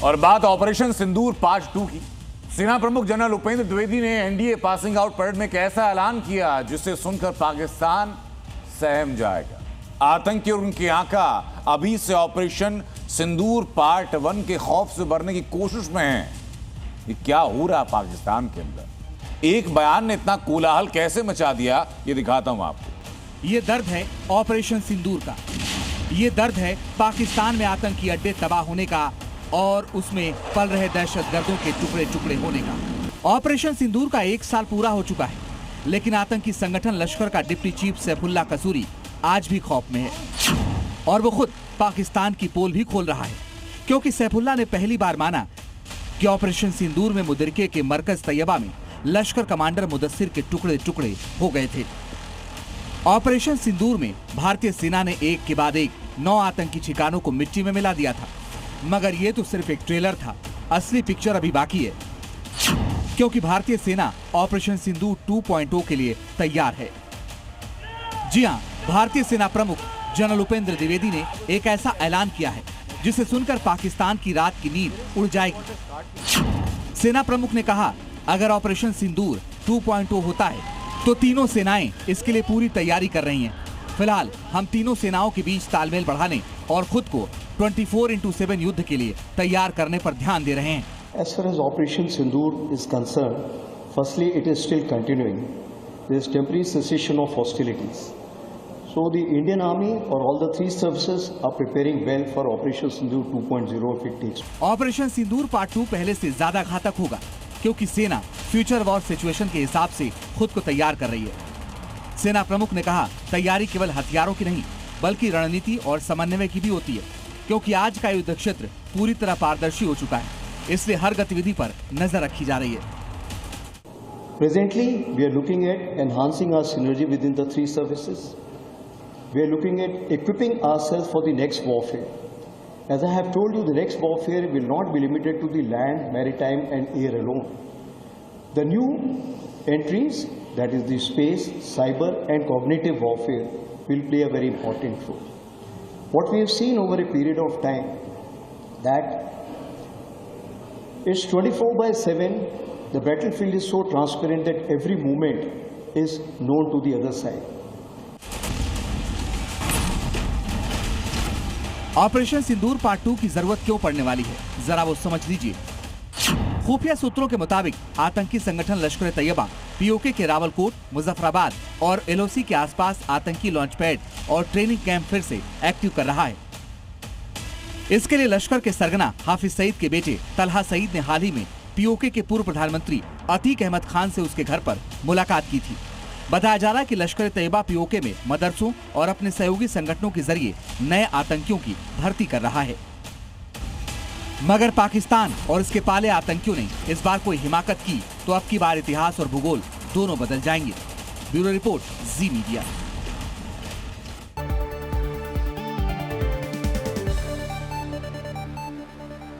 और बात ऑपरेशन सिंदूर पार्ट 2 की। सेना प्रमुख जनरल उपेंद्र द्विवेदी ने एनडीए पासिंग आउट परेड में एक ऐसा ऐलान किया जिसे सुनकर पाकिस्तान सहम जाएगा। आतंकी और उनकी आका अभी से ऑपरेशन सिंदूर पार्ट 1 के खौफ से भरने की कोशिश में हैं। ये क्या हो रहा पाकिस्तान के अंदर? एक बयान ने इतना कोलाहल कैसे मचा दिया, ये दिखाता हूं आपको। ये दर्द है ऑपरेशन सिंदूर का। ये दर्द है पाकिस्तान में आतंकी अड्डे तबाह होने का और उसमें पल रहे दहशतगर्दों के टुकड़े टुकड़े होने का। ऑपरेशन सिंदूर का 1 साल पूरा हो चुका है, लेकिन आतंकी संगठन लश्कर का डिप्टी चीफ सैफुल्लाह कसूरी आज भी खौफ में है और वो खुद पाकिस्तान की पोल भी खोल रहा है, क्योंकि सैफुल्लाह ने पहली बार माना कि ऑपरेशन सिंदूर में मुदरिके के मरकज तैयबा में लश्कर कमांडर मुदस्सिर के टुकड़े टुकड़े हो गए थे। ऑपरेशन सिंदूर में भारतीय सेना ने एक के बाद एक 9 आतंकी ठिकानों को मिट्टी में मिला दिया था, मगर ये तो सिर्फ एक ट्रेलर था। असली पिक्चर अभी बाकी है, क्योंकि भारतीय सेना ऑपरेशन सिंदूर 2.0 के लिए तैयार है। जी हां, भारतीय सेना प्रमुख जनरल उपेंद्र द्विवेदी ने एक ऐसा ऐलान किया है जिसे सुनकर पाकिस्तान की रात की नींद उड़ जाएगी। सेना प्रमुख ने कहा, अगर ऑपरेशन सिंदूर 2.0 होता है तो तीनों सेनाएं इसके लिए पूरी तैयारी कर रही हैं। फिलहाल हम तीनों सेनाओं के बीच तालमेल बढ़ाने और खुद को 24/7 युद्ध के लिए तैयार करने पर ध्यान दे रहे हैं। As far as Operation Sindoor is concerned, firstly it is still continuing. There is temporary cessation of hostilities. So the Indian Army or all the 3 services are preparing well for Operation Sindoor 2.0 if it takes. Operation Sindoor part 2 पहले से ज्यादा घातक होगा, क्योंकि सेना future war situation के हिसाब से खुद को तैयार कर रही है। सेना प्रमुख ने कहा, तैयारी केवल हथियारों की नहीं बल्कि रणनीति और समन्वय की भी होती है, क्योंकि आज का युद्ध क्षेत्र पूरी तरह पारदर्शी हो चुका है, इसलिए हर गतिविधि पर नजर रखी जा रही है। Presently, we are looking at enhancing our synergy within the 3 services. We are looking at equipping ourselves for the next warfare. As I have told you, the next warfare will not be limited to the land, maritime and air alone. The new entries, that is the space, cyber and cognitive warfare, will play a very important role. What we have seen over a period of time, that it's 24/7, the battlefield is so transparent that every movement is known to the other side. Operation Sindoor part 2 की जरूरत क्यों पड़ने वाली है, जरा वो समझ लीजिए। खुफिया सूत्रों के मुताबिक आतंकी संगठन लश्कर तैयबा पीओके के रावलकोट, मुजफ्फराबाद और एलओसी के आसपास आतंकी लॉन्च पैड और ट्रेनिंग कैंप फिर से एक्टिव कर रहा है। इसके लिए लश्कर के सरगना हाफिज सईद के बेटे तलहा सईद ने हाल ही में पीओके के पूर्व प्रधानमंत्री अतीक अहमद खान से उसके घर पर मुलाकात की थी। बताया जा रहा है कि लश्कर तैयबा पीओके में मदरसों और अपने सहयोगी संगठनों के जरिए नए आतंकियों की भर्ती कर रहा है, मगर पाकिस्तान और इसके पाले आतंकियों ने इस बार कोई हिमाकत की तो अब की बार इतिहास और भूगोल दोनों बदल जाएंगे। ब्यूरो रिपोर्ट, जी मीडिया।